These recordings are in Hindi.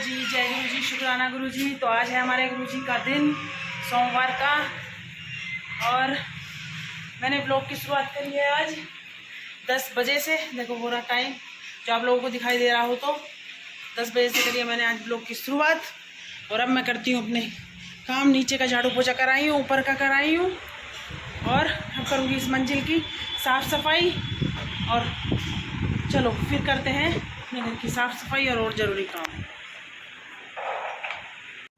जी, जय गुरु जी, शुक्राना गुरु जी। तो आज है हमारे गुरु जी का दिन, सोमवार का, और मैंने ब्लॉग की शुरुआत करी है आज 10 बजे से। देखो पूरा टाइम जो आप लोगों को दिखाई दे रहा हो, तो 10 बजे से करी है मैंने आज ब्लॉग की शुरुआत। और अब मैं करती हूँ अपने काम। नीचे का झाड़ू पोछा कराई हूँ, ऊपर का कराई हूँ, और अब करूँगी इस मंजिल की साफ़ सफाई। और चलो फिर करते हैं अपने घर की साफ़ सफाई और ज़रूरी काम।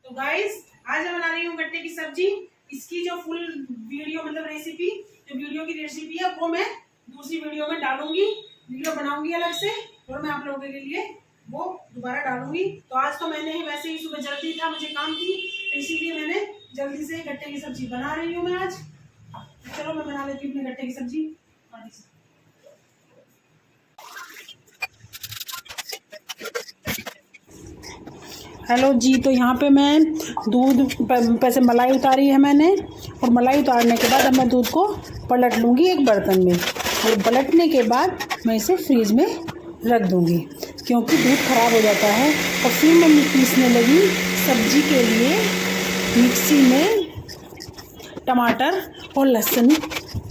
तो गाइस, आज मैं बना रही हूँ गट्टे की सब्जी। इसकी जो फुल वीडियो मतलब रेसिपी, जो वीडियो की रेसिपी है, वो मैं दूसरी वीडियो में डालूंगी। वीडियो बनाऊंगी अलग से और मैं आप लोगों के लिए वो दोबारा डालूंगी। तो आज तो मैंने वैसे ही सुबह जल्दी था, मुझे काम थी, तो इसीलिए मैंने जल्दी से गट्टे की सब्जी बना रही हूँ मैं आज। तो चलो मैं बना लेती हूँ अपने गट्टे की सब्जी। हेलो जी, तो यहाँ पे मैं दूध पैसे मलाई उतारी है मैंने, और मलाई उतारने के बाद अब मैं दूध को पलट लूँगी एक बर्तन में, और पलटने के बाद मैं इसे फ्रीज में रख दूँगी क्योंकि दूध ख़राब हो जाता है। और फिर मैं पीसने लगी सब्जी के लिए मिक्सी में टमाटर और लहसुन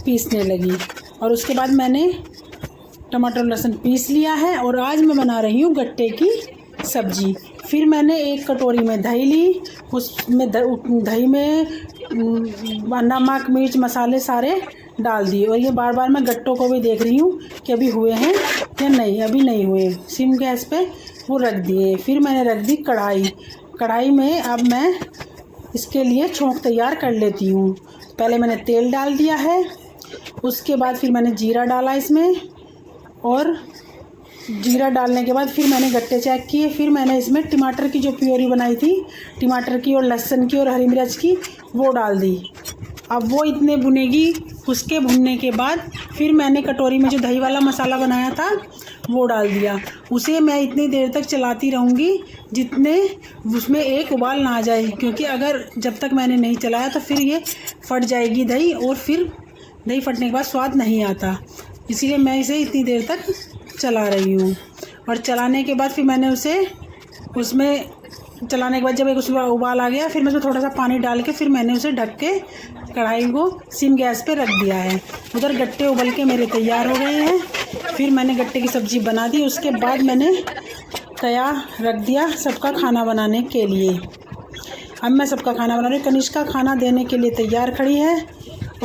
पीसने लगी, और उसके बाद मैंने टमाटर और लहसुन पीस लिया है। और आज मैं बना रही हूँ गट्टे की सब्जी। फिर मैंने एक कटोरी में दही ली, उसमें दही में नमक मिर्च मसाले सारे डाल दिए, और ये बार बार मैं गट्टों को भी देख रही हूँ कि अभी हुए हैं या नहीं। अभी नहीं हुए, सिम गैस पे वो रख दिए। फिर मैंने रख दी कढ़ाई में। अब मैं इसके लिए छोंक तैयार कर लेती हूँ। पहले मैंने तेल डाल दिया है, उसके बाद फिर मैंने जीरा डाला इसमें, और जीरा डालने के बाद फिर मैंने गट्टे चेक किए। फिर मैंने इसमें टमाटर की जो प्योरी बनाई थी, टमाटर की और लहसुन की और हरी मिर्च की, वो डाल दी। अब वो इतने भुनेगी, उसके भुनने के बाद फिर मैंने कटोरी में जो दही वाला मसाला बनाया था वो डाल दिया। उसे मैं इतनी देर तक चलाती रहूँगी जितने उसमें एक उबाल ना आ जाए, क्योंकि अगर जब तक मैंने नहीं चलाया तो फिर ये फट जाएगी दही, और फिर दही फटने के बाद स्वाद नहीं आता। इसीलिए मैं इसे इतनी देर तक चला रही हूँ। और चलाने के बाद फिर मैंने उसमें चलाने के बाद जब एक उसमें उबाल आ गया, फिर मैं उसमें थोड़ा सा पानी डाल के फिर मैंने उसे ढक के कढ़ाई को सिम गैस पे रख दिया है। उधर गट्टे उबल के मेरे तैयार हो गए हैं। फिर मैंने गट्टे की सब्ज़ी बना दी। उसके बाद मैंने तैयार रख दिया सबका खाना बनाने के लिए। अब मैं सबका खाना बना रही हूँ। कनिष्का खाना देने के लिए तैयार खड़ी है,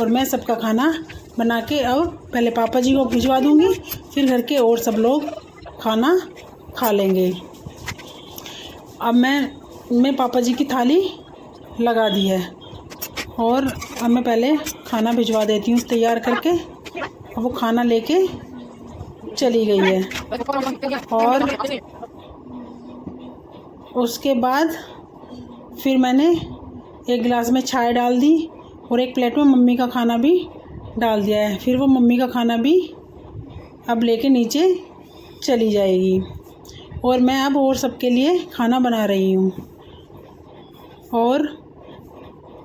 और मैं सबका खाना बना के और पहले पापा जी को भिजवा दूँगी, फिर घर के और सब लोग खाना खा लेंगे। अब मैं पापा जी की थाली लगा दी है, और अब मैं पहले खाना भिजवा देती हूँ तैयार करके। अब वो खाना लेके चली गई है, और उसके बाद फिर मैंने एक गिलास में चाय डाल दी, और एक प्लेट में मम्मी का खाना भी डाल दिया है। फिर वो मम्मी का खाना भी अब लेके नीचे चली जाएगी, और मैं अब और सबके लिए खाना बना रही हूँ। और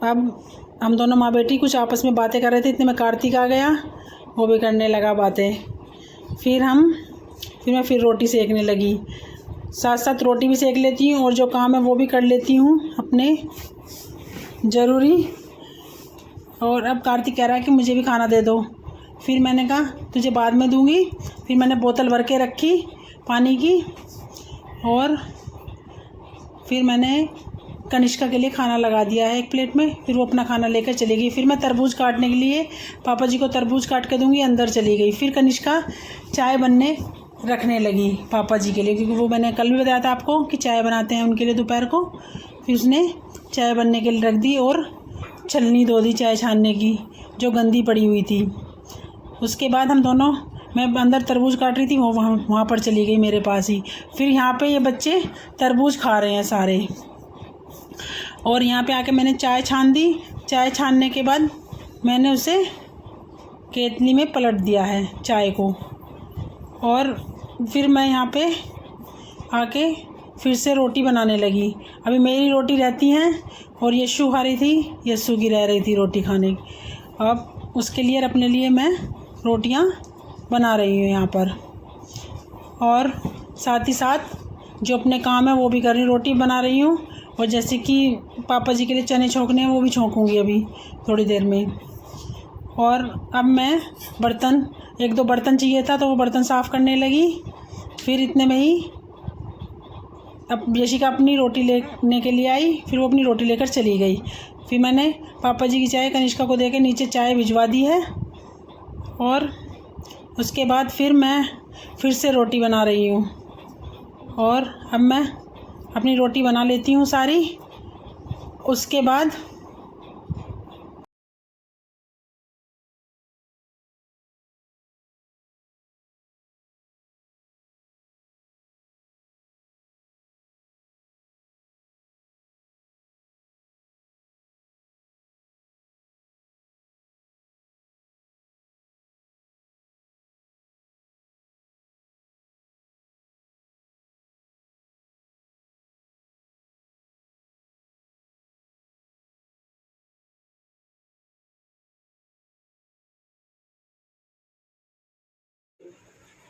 अब हम दोनों माँ बेटी कुछ आपस में बातें कर रहे थे, इतने में कार्तिक आ गया, वो भी करने लगा बातें। फिर मैं रोटी सेकने लगी। साथ साथ रोटी भी सेक लेती हूँ, और जो काम है वो भी कर लेती हूँ अपने ज़रूरी। और अब कार्तिक कह रहा है कि मुझे भी खाना दे दो। फिर मैंने कहा तुझे बाद में दूंगी। फिर मैंने बोतल भर के रखी पानी की, और फिर मैंने कनिष्का के लिए खाना लगा दिया है एक प्लेट में। फिर वो अपना खाना लेकर चली गई। फिर मैं तरबूज काटने के लिए पापा जी को तरबूज काट के दूंगी, अंदर चली गई। फिर कनिष्का चाय बनने रखने लगी पापा जी के लिए, क्योंकि वो मैंने कल भी बताया था आपको कि चाय बनाते हैं उनके लिए दोपहर को। फिर उसने चाय बनने के लिए रख दी, और छलनी धो दी चाय छानने की जो गंदी पड़ी हुई थी। उसके बाद मैं अंदर तरबूज काट रही थी, वो वहाँ पर चली गई मेरे पास ही। फिर यहाँ पे ये बच्चे तरबूज खा रहे हैं सारे, और यहाँ पे आके मैंने चाय छान दी। चाय छानने के बाद मैंने उसे केतली में पलट दिया है चाय को, और फिर मैं यहाँ पे आके फिर से रोटी बनाने लगी। अभी मेरी रोटी रहती हैं, और यशु खा रही थी, यशु की रह रही थी रोटी खाने। अब उसके लिए अपने लिए मैं रोटियां बना रही हूँ यहाँ पर, और साथ ही साथ जो अपने काम है वो भी कर रही हूँ, रोटी बना रही हूँ। और जैसे कि पापा जी के लिए चने छोंकने हैं वो भी छोंकूँगी अभी थोड़ी देर में। और अब मैं बर्तन, एक दो बर्तन चाहिए था तो वो बर्तन साफ़ करने लगी। फिर इतने में ही अब यशिका अपनी रोटी लेने के लिए आई, फिर वो अपनी रोटी लेकर चली गई। फिर मैंने पापा जी की चाय कनिष्का को देके नीचे चाय भिजवा दी है। और उसके बाद फिर मैं फिर से रोटी बना रही हूँ। और अब मैं अपनी रोटी बना लेती हूँ सारी। उसके बाद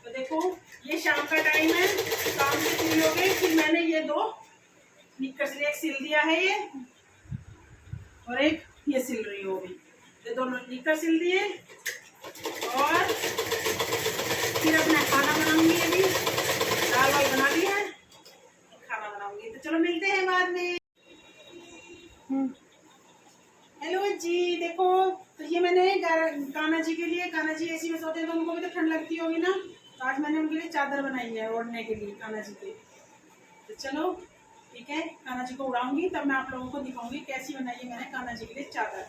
तो देखो ये शाम का टाइम है, काम से फ्री हो गई। फिर मैंने ये दो निक्कर से एक सिल दिया है ये, और एक ये सिल रही हो भी, ये दोनों निक्कर सिल दिए। और फिर अपना खाना बनाऊंगी, अभी दाल वाल बना ली है, खाना बनाऊंगी। तो चलो मिलते हैं बाद में। हेलो जी, देखो तो ये मैंने कान्हा जी के लिए, कान्हा जी एसी में सोते हैं तो उनको भी तो ठंड लगती होगी ना, तो आज मैंने उनके लिए चादर बनाई है ओढ़ने के लिए कान्हा जी के। तो चलो ठीक है, कान्हा जी को उड़ाऊंगी तब मैं आप लोगों को दिखाऊंगी कैसी बनाई है मैंने कान्हा जी के लिए चादर।